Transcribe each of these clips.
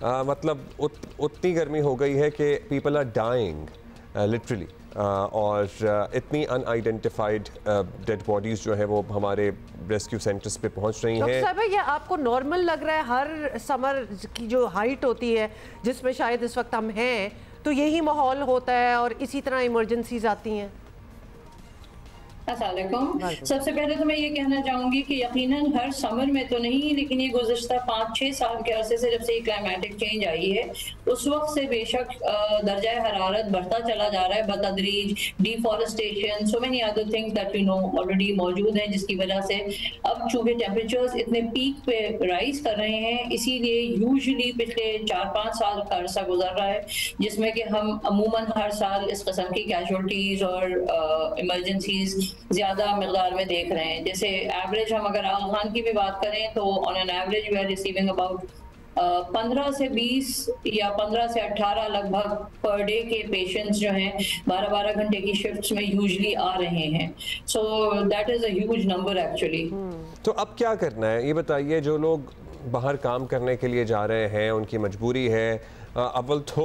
मतलब उतनी गर्मी हो गई है कि पीपल आर डाइंग लिटरली, और इतनी अनआइडेंटिफाइड डेड बॉडीज़ जो है वो हमारे रेस्क्यू सेंटर्स पे पहुंच रही हैं। साहब, ये आपको नॉर्मल लग रहा है? हर समर की जो हाइट होती है जिसमें शायद इस वक्त हम हैं, तो यही माहौल होता है और इसी तरह इमरजेंसीज आती हैं? अस्सलामुअलैकुम। सबसे पहले तो मैं ये कहना चाहूँगी कि यकीनन हर समर में तो नहीं, लेकिन ये गुज़श्ता 5-6 साल के अरसे से जब से ये क्लाइमेटिक चेंज आई है उस वक्त से बेशक दर्जा हरारत बढ़ता चला जा रहा है बतदरीज। Deforestation, so many other things that we know already मौजूद हैं, जिसकी वजह से अब चूँकि टेम्परेचर्स इतने पीक पे राइज कर रहे हैं, इसीलिए यूजुअली पिछले 4-5 साल का अरसा गुजर रहा है जिसमें कि हम अमूमन हर साल इस कस्म की कैजुअल्टीज और इमरजेंसीज ज्यादा मकदार में देख रहे हैं। जैसे एवरेज हम अगर अफगान की भी बात करें तो on an average we are receiving about 15 से 20 या 15 से 18 लगभग पर डे के पेशेंट्स जो हैं 12-12 घंटे की शिफ्ट्स में यूजुअली आ रहे हैं। So that is a huge number actually. तो अब क्या करना है ये बताइए। जो लोग बाहर काम करने के लिए जा रहे हैं उनकी मजबूरी है। अव्वल तो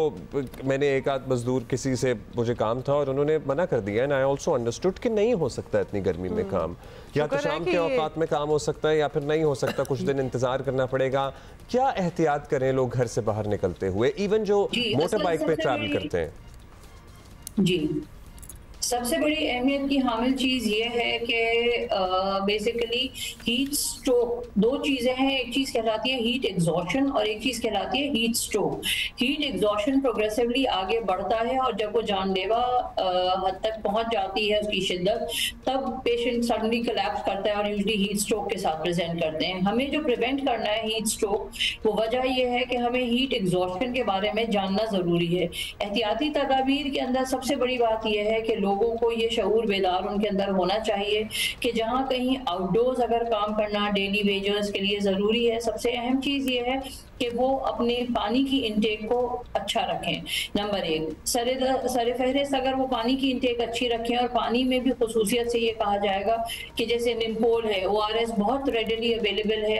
मैंने एक आध मजदूर किसी से मुझे काम था और उन्होंने मना कर दिया एंड आई ऑल्सो अंडरस्टूड कि नहीं हो सकता इतनी गर्मी में काम, या तो शाम के औकात में काम हो सकता है या फिर नहीं हो सकता, कुछ दिन इंतजार करना पड़ेगा। क्या एहतियात करें लोग घर से बाहर निकलते हुए, इवन जो मोटर बाइक पे ट्रैवल करते हैं? जी, सबसे बड़ी अहमियत की हामिल चीज़ ये है कि बेसिकली हीट स्ट्रोक, दो चीज़ें हैं। एक चीज़ कहलाती है हीट एग्जॉशन और एक चीज़ कहलाती है heat stroke. Heat exhaustion progressively आगे बढ़ता है और जब वो जानलेवा हद तक पहुंच जाती है उसकी शिद्दत, तब पेशेंट सडनली कोलैप्स करता है और यूजली हीट स्ट्रोक के साथ प्रेजेंट करते हैं। हमें जो प्रिवेंट करना है हीट स्ट्रोक, वो वजह यह है कि हमें हीट एग्जॉशन के बारे में जानना ज़रूरी है। एहतियाती तदाबीर के अंदर सबसे बड़ी बात यह है कि लोगों को ये शऊर बेदार उनके अंदर होना चाहिए कि जहां कहीं आउटडोर्स अगर काम करना डेली वेजर्स के लिए ज़रूरी है, सबसे अहम चीज़ ये है कि वो अपने पानी की इंटेक को अच्छा रखें। नंबर 1, सरे फहरिस्त अगर वो पानी की इंटेक अच्छी रखें, और पानी में भी खसूसियत से ये कहा जाएगा कि जैसे निम्पोल है, ORS बहुत रेडिली अवेलेबल है,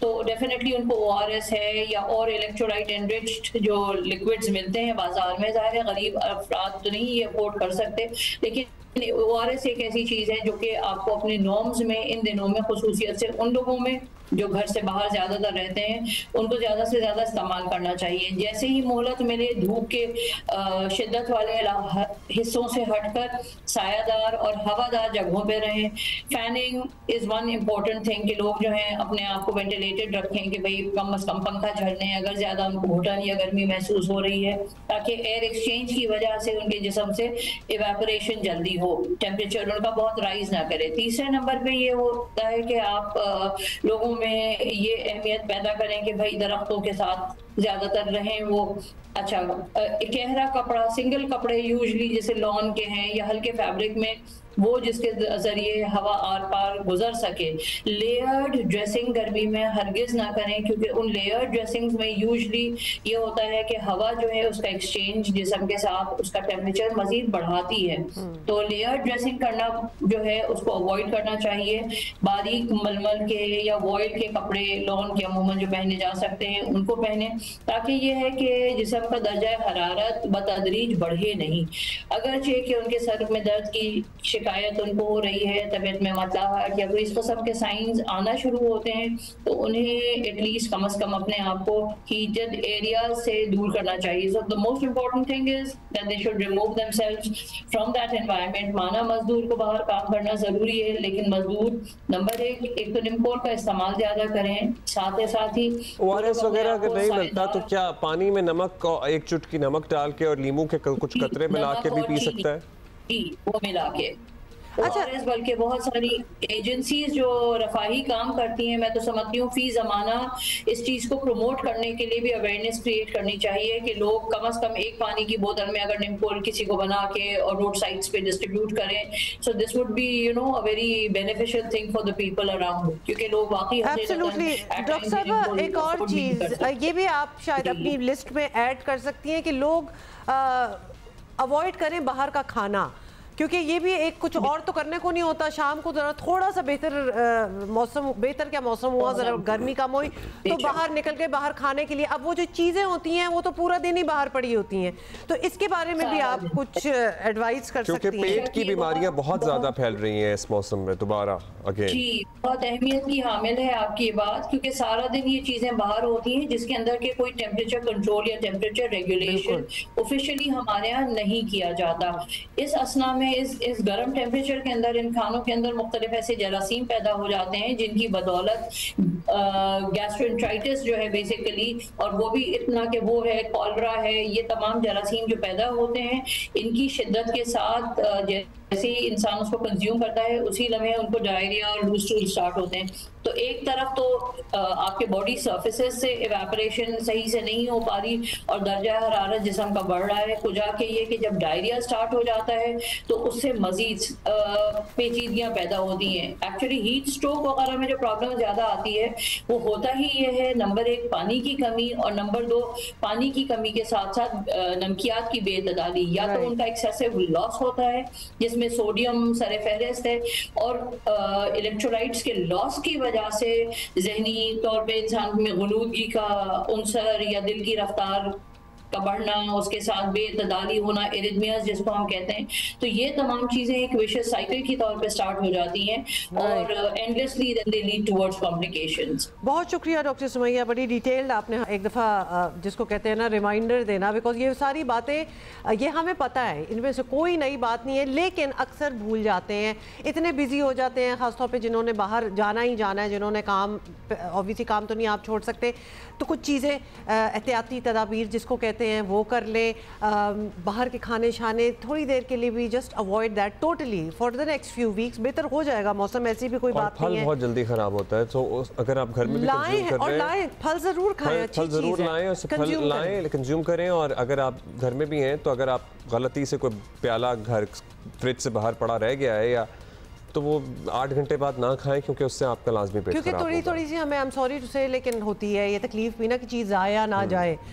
तो डेफिनेटली उनको ORS है या और इलेक्ट्रोलाइट एनरिच्ड जो लिक्विड्स मिलते हैं बाजार में। ज़ाहिर है गरीब अफराद तो नहीं ये अफोर्ड कर सकते, लेकिन ORS एक ऐसी चीज़ है जो कि आपको अपने नॉर्म्स में इन दिनों में खसूसियत से उन लोगों में जो घर से बाहर ज़्यादातर रहते हैं उनको ज़्यादा से ज़्यादा इस्तेमाल करना चाहिए। जैसे ही मोहलत मिले धूप के शिद्दत वाले हिस्सों से हटकर सायादार और हवादार जगहों पे रहें। Fanning is one important thing कि लोग जो हैं अपने आप को वेंटिलेटेड रखें कि भाई कम अज़ कम पंखा झल लें अगर ज़्यादा उनको घुटन या गर्मी महसूस हो रही है, ताकि एयर एक्सचेंज की वजह से उनके जिस्म से इवेपोरेशन जल्दी हो, टेम्परेचर उनका बहुत राइज ना करे। तीसरे नंबर पे ये होता है कि आप लोगों में ये अहमियत पैदा करें कि भाई दरख्तों के साथ ज्यादातर रहें। वो अच्छा गहरा कपड़ा, सिंगल कपड़े यूजली जैसे लॉन के हैं या हल्के फैब्रिक में, वो जिसके जरिए हवा आर पार गुजर सके। लेयर्ड ड्रेसिंग गर्मी में हरगिज ना करें, क्योंकि उन लेयर्ड ड्रेसिंग्स में यूजली ये होता है कि हवा जो है उसका एक्सचेंज जिस्म के साथ उसका टेम्परेचर मजीद बढ़ाती है। तो लेयर्ड ड्रेसिंग करना जो है उसको अवॉइड करना चाहिए। बारीक मलमल के या वॉइल के कपड़े लॉन के अमूमन जो पहने जा सकते हैं उनको पहने, ताकि ये है कि जिस्म का दर्जा हरारत बतदरीज बढ़े नहीं। अगरचे कि उनके सर में दर्द की शिकायत उनको हो रही है, तबीयत में मतलाहट या कोई इस किस्म के साइंस आना शुरू होते हैं, तो उन्हें एटलीस्ट कम से कम अपने आप को हीटेड एरिया से दूर करना चाहिए। So the most important thing is that they should remove themselves from that environment. माना मजदूर को बाहर काम करना जरूरी है, लेकिन मजदूर नंबर एक तो निम्पोल का इस्तेमाल ज्यादा करें, साथ ही ORS वगैरह अगर नहीं मिलता तो क्या पानी में नमक, एक चुटकी नमक डाल के और लीमू के कुछ कतरे मिला के भी पी सकता है? जी, वो मिला के। अच्छा, बल्कि बहुत सारी एजेंसीज जो रफाही काम करती हैं, मैं तो समझती हूँ फी ज़माना इस चीज़ को प्रमोट करने के लिए भी अवेयरनेस क्रिएट करनी चाहिए कि लोग कम से कम एक पानी की बोतल में अगर निम्पोल किसी को बना के और रोड साइड्स पे डिस्ट्रीब्यूट करें, so this would be a very beneficial thing for the people around, क्योंकि लोग वाकई एब्सोल्युटली। डॉक्टर साहब, एक और चीज़ ये भी आप शायद अपनी लिस्ट में ऐड कर सकती हैं कि लोग अवॉइड करें बाहर का खाना। क्योंकि ये भी एक कुछ और तो करने को नहीं होता, शाम को जरा थोड़ा सा बेहतर मौसम, बेहतर क्या मौसम हुआ, जरा गर्मी कम हुई तो बाहर निकल के बाहर खाने के लिए, अब वो जो चीजें होती हैं वो तो पूरा दिन ही बाहर पड़ी होती हैं, तो इसके बारे में भी आप कुछ एडवाइस कर सकती हैं? क्योंकि पेट की बीमारियां बहुत ज्यादा फैल रही हैं इस मौसम में दोबारा अगेन। जी, बहुत अहमियत की हामिल है आपकी ये बात, क्योंकि सारा दिन ये चीजें बाहर होती हैं जिसके अंदर के कोई टेम्परेचर कंट्रोल या टेम्परेचर रेगुलेशन ऑफिशियली हमारे यहाँ नहीं किया जाता। इस असना में इस गर्म टेम्परेचर के अंदर इन खानों के अंदर मुख्तलिफ ऐसे जरासीम पैदा हो जाते हैं जिनकी बदौलत गैस्ट्रोएंटराइटिस जो है बेसिकली, और वो भी इतना कि वो है कॉलरा है, ये तमाम जरासीम जो पैदा होते हैं इनकी शिद्दत के साथ जैसे ही इंसान उसको कंज्यूम करता है उसी लम्हे उनको डायरिया और लूज स्टूल स्टार्ट होते हैं। तो एक तरफ तो आपके बॉडी सर्फेसेस से इवेपोरेशन सही से नहीं हो पा रही और दर्जा हरारत जिस्म का बढ़ रहा है, कुजा के ये कि जब डायरिया स्टार्ट हो जाता है तो उससे मजीद पेचीदगियाँ पैदा होती हैं। एक्चुअली हीट स्ट्रोक वगैरह में जो प्रॉब्लम ज़्यादा आती है वो होता ही ये है, नंबर 1 पानी की कमी, और नंबर 2 पानी की कमी के साथ साथ नमकियात की बेतदाली, या तो उनका एक्सेसिव लॉस होता है जिसमें सोडियम सरे फहरिस्त है, और इलेक्ट्रोलाइट्स के लॉस की वजह से जहनी तौर पे इंसान में गुलूदगी का उनसर या दिल की रफ्तार का बढ़ना, उसके साथ बेतदाली होना, एरिथमियाज जिसको हम कहते हैं, तो ये तमाम चीजें एक विशियस साइकिल की तौर पे स्टार्ट हो जाती हैं और endlessly then they lead towards complications. बहुत शुक्रिया डॉक्टर सुमैया, बड़ी डिटेल्ड आपने एक दफ़ा जिसको कहते हैं ना रिमाइंडर देना, बिकॉज ये सारी बातें ये हमें पता है, इनमें से कोई नई बात नहीं है, लेकिन अक्सर भूल जाते हैं, इतने बिजी हो जाते हैं, ख़ासतौर पे जिन्होंने बाहर जाना ही जाना है, जिन्होंने काम, ऑब्वियसली काम तो नहीं आप छोड़ सकते, तो कुछ चीज़ें एहतियाती तदाबीर जिसको कहते हैं वो कर लें, बाहर के खाने शाने थोड़ी देर के लिए भी just avoid that totally for the next few weeks. बेहतर हो जाएगा मौसम, ऐसी भी कोई बात नहीं है। फल बहुत जल्दी खराब होता है, तो अगर आप घर में भी कंज्यूम कर रहे हैं, फल जरूर खाएं, फल जरूर लाएं और फल लाएं, कंज्यूम करें। और अगर आप घर में भी हैं तो अगर आप गलती से कोई प्याला घर फ्रिज से बाहर पड़ा रह गया है या तो वो 8 घंटे बाद ना खाएं, क्योंकि उससे आपका लाजमी पेट खराब होगा। क्योंकि थोड़ी सी हमें, आई एम सॉरी टू से, लेकिन होती है ये तकलीफ भी ना कि चीज़ आया ना जाए।